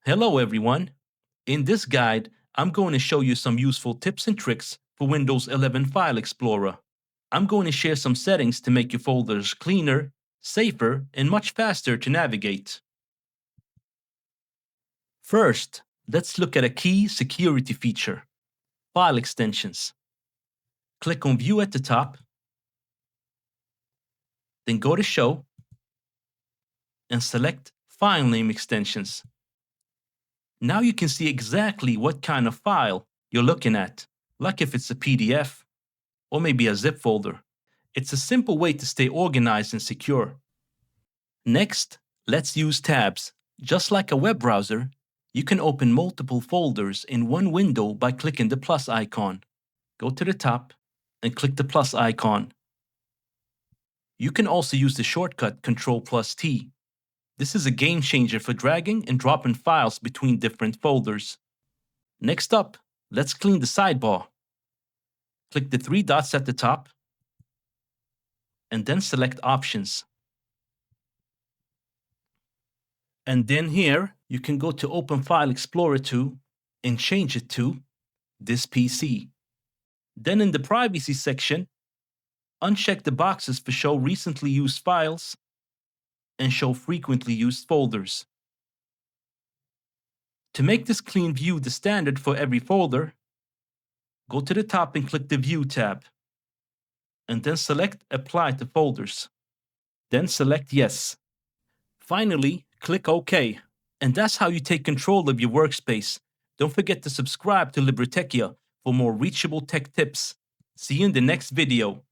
Hello everyone! In this guide, I'm going to show you some useful tips and tricks for Windows 11 File Explorer. I'm going to share some settings to make your folders cleaner, safer, and much faster to navigate. First, let's look at a key security feature: file extensions. Click on View at the top, then go to Show, and select File Name Extensions. Now you can see exactly what kind of file you're looking at, like if it's a PDF or maybe a zip folder. It's a simple way to stay organized and secure. Next, let's use tabs. Just like a web browser, you can open multiple folders in one window by clicking the plus icon. Go to the top and click the plus icon. You can also use the shortcut Ctrl+T. This is a game changer for dragging and dropping files between different folders. Next up, let's clean the sidebar. Click the three dots at the top and then select Options. And then here, you can go to Open File Explorer 2 and change it to This PC. Then in the Privacy section, uncheck the boxes for Show Recently Used Files and Show Frequently Used Folders. To make this clean view the standard for every folder, go to the top and click the View tab, and then select Apply to Folders. Then select Yes. Finally, click OK. And that's how you take control of your workspace. Don't forget to subscribe to Libretechia for more reachable tech tips. See you in the next video.